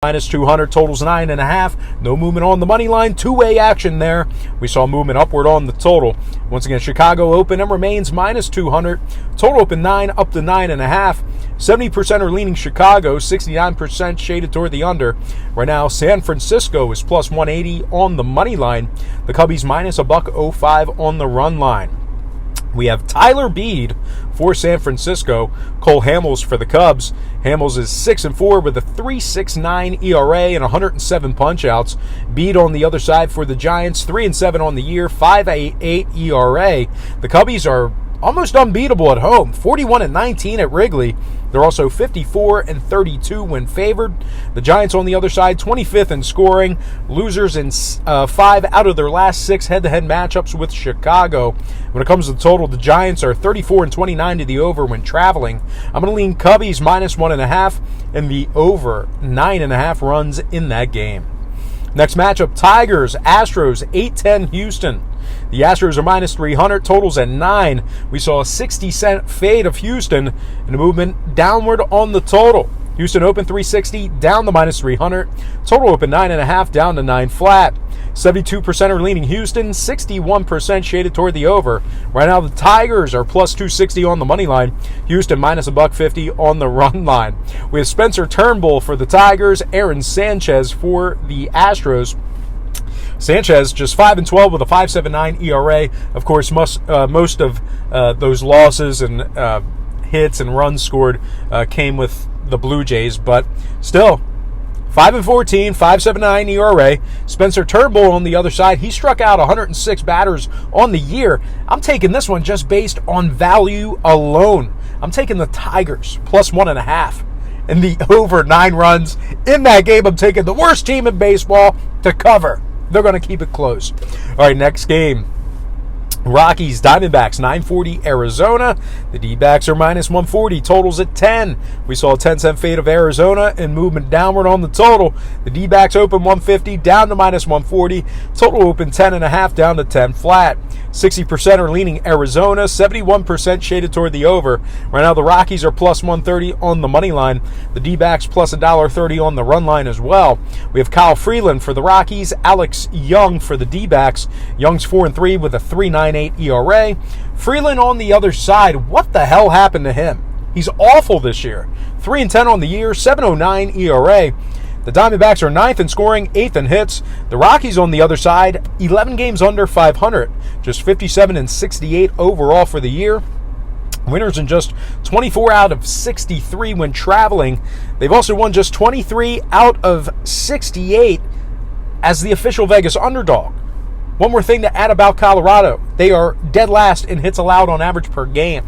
minus 200, totals 9.5. No movement on the money line. Two-way action there. We saw movement upward on the total. Once again, Chicago open and remains minus 200. Total open 9 up to 9.5. 70% are leaning Chicago. 69% shaded toward the under. Right now, San Francisco is plus 180 on the money line. The Cubbies minus $1.05 on the run line. We have Tyler Beede for San Francisco, Cole Hamels for the Cubs. Hamels is 6-4 with a 3.69 ERA and 107 punch-outs. Beede on the other side for the Giants, 3-7 on the year, 5.88 ERA. The Cubbies are almost unbeatable at home, 41-19 at Wrigley. They're also 54-32 when favored. The Giants on the other side, 25th in scoring, losers in 5 out of their last 6 head-to-head matchups with Chicago. When it comes to the total, the Giants are 34-29 to the over when traveling. I'm going to lean Cubbies minus 1.5 and the over 9.5 runs in that game. Next matchup, Tigers, Astros, 8-10 Houston. The Astros are minus 300, totals at 9. We saw a 60-cent fade of Houston and a movement downward on the total. Houston open 360, down to minus 300. Total open 9.5, down to 9 flat. 72% are leaning Houston, 61% shaded toward the over. Right now, the Tigers are plus 260 on the money line. Houston minus $1.50 on the run line. We have Spencer Turnbull for the Tigers, Aaron Sanchez for the Astros. Sanchez just 5-12 with a 5.79 ERA. Of course, most of those losses and hits and runs scored came with the Blue Jays, but still 5-14, 5.79 ERA. Spencer Turnbull on the other side, he struck out 106 batters on the year. I'm taking this one just based on value alone. I'm taking the Tigers plus 1.5 and the over 9 runs in that game. I'm taking the worst team in baseball to cover. They're going to keep it close. All right, next game. Rockies, Diamondbacks, 940 Arizona. The D-backs are minus 140, totals at 10. We saw a 10-cent fade of Arizona and movement downward on the total. The D-backs open 150, down to minus 140. Total open 10.5, down to 10 flat. 60% are leaning Arizona, 71% shaded toward the over. Right now, the Rockies are plus 130 on the money line. The D-backs plus $1.30 on the run line as well. We have Kyle Freeland for the Rockies, Alex Young for the D-backs. Young's 4-3 with a 3.98 ERA. Freeland on the other side, what the hell happened to him? He's awful this year. 3-10 on the year, 7.09 ERA. The Diamondbacks are 9th in scoring, 8th in hits. The Rockies on the other side, 11 games under 500, just 57-68 overall for the year. Winners in just 24 out of 63 when traveling. They've also won just 23 out of 68 as the official Vegas underdog. One more thing to add about Colorado. They are dead last in hits allowed on average per game.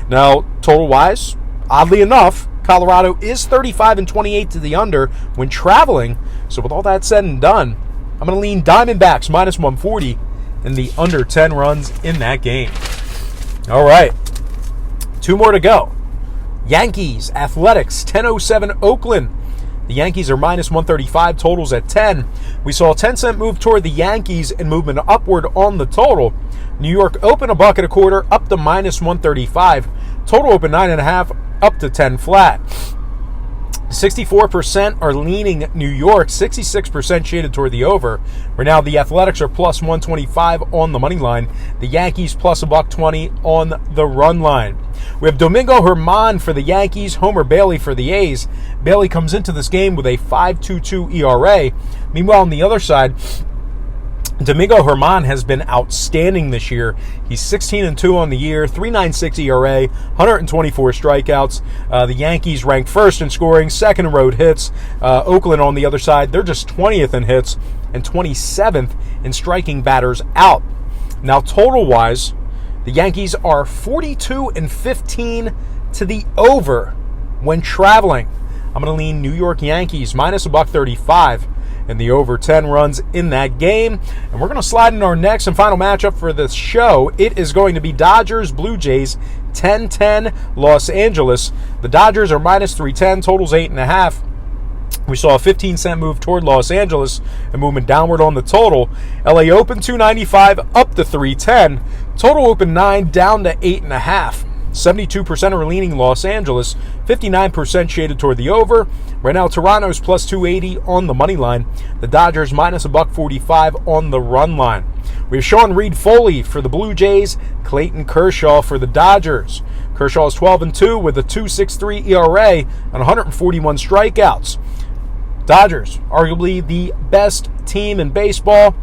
Now, total-wise, oddly enough, Colorado is 35-28 to the under when traveling. So with all that said and done, I'm going to lean Diamondbacks minus 140 and the under 10 runs in that game. All right, 2 more to go. Yankees, Athletics, 10-07 Oakland. The Yankees are minus 135, totals at 10. We saw a 10-cent move toward the Yankees and movement upward on the total. New York open $1.25 up to minus 135. Total open 9.5 up to 10 flat. 64% are leaning New York, 66% shaded toward the over. Right now, the Athletics are plus 125 on the money line. The Yankees plus $1.20 on the run line. We have Domingo Germán for the Yankees, Homer Bailey for the A's. Bailey comes into this game with a 5.22 ERA. Meanwhile, on the other side, Domingo Germán has been outstanding this year. He's 16-2 on the year, 3.96 ERA, 124 strikeouts. The Yankees ranked first in scoring, second in road hits. Oakland on the other side, they're just 20th in hits and 27th in striking batters out. Now, total-wise, the Yankees are 42-15 to the over when traveling. I'm going to lean New York Yankees minus $1.35. And the over 10 runs in that game. And we're going to slide into our next and final matchup for this show. It is going to be Dodgers, Blue Jays, 10-10 Los Angeles. The Dodgers are minus 310, totals 8.5. We saw a 15-cent move toward Los Angeles and movement downward on the total. LA open 295 up to 310. Total open 9 down to 8.5. 72% are leaning Los Angeles, 59% shaded toward the over. Right now, Toronto's plus 280 on the money line. The Dodgers minus $1.45 on the run line. We have Sean Reed-Foley for the Blue Jays, Clayton Kershaw for the Dodgers. Kershaw is 12-2 with a 2.63 ERA and 141 strikeouts. Dodgers, arguably the best team in baseball.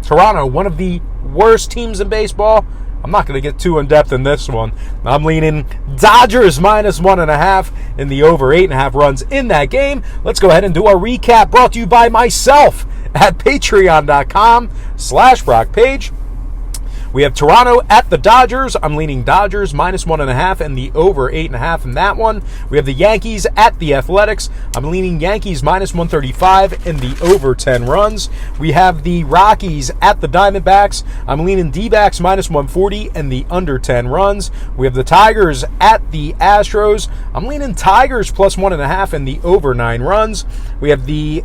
Toronto, one of the worst teams in baseball. I'm not going to get too in-depth in this one. I'm leaning Dodgers minus 1.5 in the over 8.5 runs in that game. Let's go ahead and do our recap, brought to you by myself at patreon.com/BrockPage. We have Toronto at the Dodgers. I'm leaning Dodgers minus 1.5 and the over 8.5 in that one. We have the Yankees at the Athletics. I'm leaning Yankees minus 135 and the over 10 runs. We have the Rockies at the Diamondbacks. I'm leaning D-backs minus 140 and the under 10 runs. We have the Tigers at the Astros. I'm leaning Tigers plus 1.5 and the over 9 runs. We have the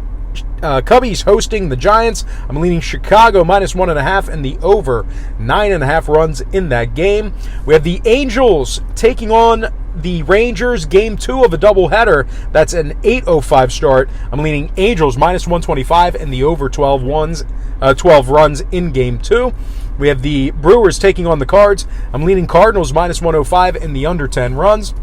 Cubbies hosting the Giants. I'm leaning Chicago minus 1.5 and the over 9.5 runs in that game. We have the Angels taking on the Rangers, game 2 of a doubleheader. That's an 8:05 start. I'm leaning Angels minus 125 and the over 12 runs in game 2. We have the Brewers taking on the Cards. I'm leaning Cardinals minus 105 and the under 10 runs.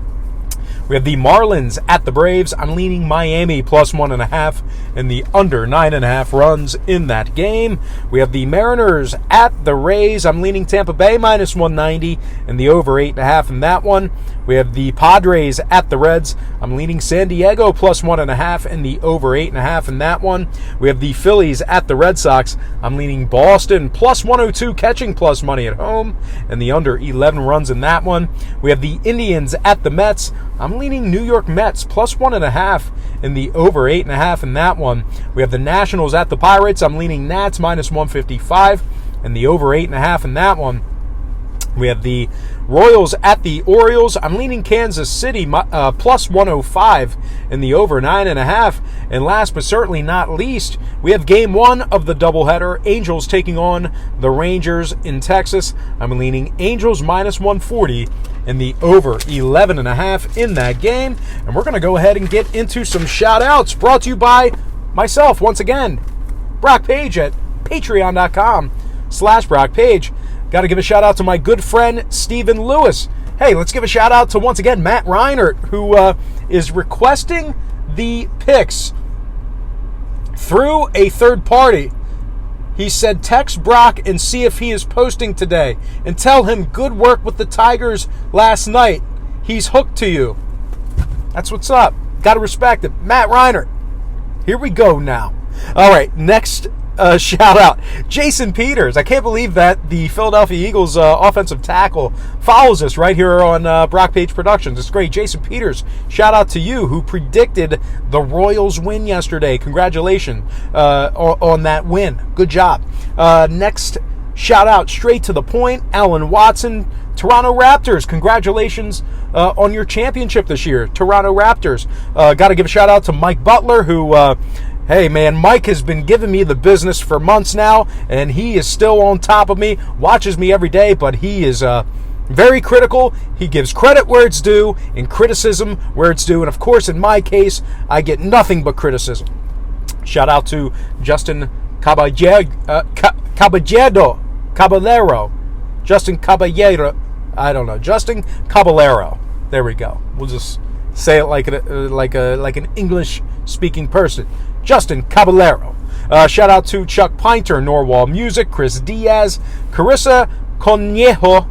We have the Marlins at the Braves. I'm leaning Miami plus 1.5 and the under 9.5 runs in that game. We have the Mariners at the Rays. I'm leaning Tampa Bay minus 190 and the over 8.5 in that one. We have the Padres at the Reds. I'm leaning San Diego plus 1.5 and the over 8.5 in that one. We have the Phillies at the Red Sox. I'm leaning Boston plus 102 catching plus money at home and the under 11 runs in that one. We have the Indians at the Mets. I'm leaning New York Mets plus 1.5 and the over 8.5 in that one. We have the Nationals at the Pirates. I'm leaning Nats minus 155 and the over 8.5 in that one. We have the Royals at the Orioles. I'm leaning Kansas City plus 105 and the over 9.5. And last but certainly not least, we have game 1 of the doubleheader. Angels taking on the Rangers in Texas. I'm leaning Angels minus 140 and the over 11.5 in that game. And we're going to go ahead and get into some shout-outs brought to you by myself, once again, Brock Page at patreon.com/BrockPage. Got to give a shout out to my good friend, Stephen Lewis. Hey, let's give a shout out to, once again, Matt Reinert, who is requesting the picks through a third party. He said, text Brock and see if he is posting today and tell him good work with the Tigers last night. He's hooked to you. That's what's up. Got to respect it. Matt Reinert. Here we go now. All right, next shout out, Jason Peters. I can't believe that the Philadelphia Eagles offensive tackle follows us right here on Brock Page Productions. It's great. Jason Peters, shout out to you who predicted the Royals win yesterday. Congratulations on that win. Good job. Next shout out, straight to the point, Alan Watson, Toronto Raptors. Congratulations on your championship this year, Toronto Raptors. Got to give a shout out to Mike Butler, who hey, man, Mike has been giving me the business for months now, and he is still on top of me, watches me every day, but he is very critical. He gives credit where it's due and criticism where it's due. And, of course, in my case, I get nothing but criticism. Shout out to Justin Caballero. Justin Caballero. I don't know. Justin Caballero. There we go. We'll just say it like an English-speaking person. Justin Caballero. Shout out to Chuck Pinter, Norwal Music, Chris Diaz, Carissa Conejo,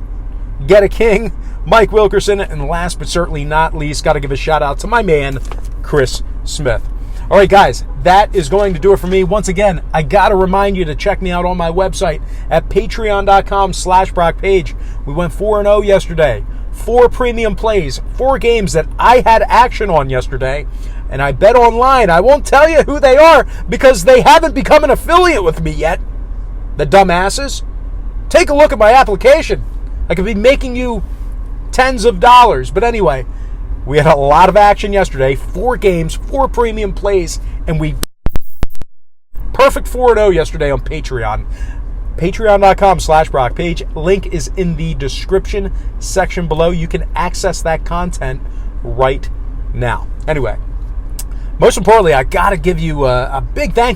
Get a King, Mike Wilkerson, and last but certainly not least, got to give a shout out to my man, Chris Smith. All right, guys, that is going to do it for me. Once again, I got to remind you to check me out on my website at patreon.com/BrockPage. We went 4-0 yesterday. 4 premium plays, 4 games that I had action on yesterday, and I bet online. I won't tell you who they are because they haven't become an affiliate with me yet. The dumbasses. Take a look at my application. I could be making you tens of dollars. But anyway, we had a lot of action yesterday. 4 games, 4 premium plays, and we perfect 4-0 yesterday on Patreon. Patreon.com/Brock Page. Link is in the description section below. You can access that content right now. Anyway, most importantly, I got to give you a big thank you.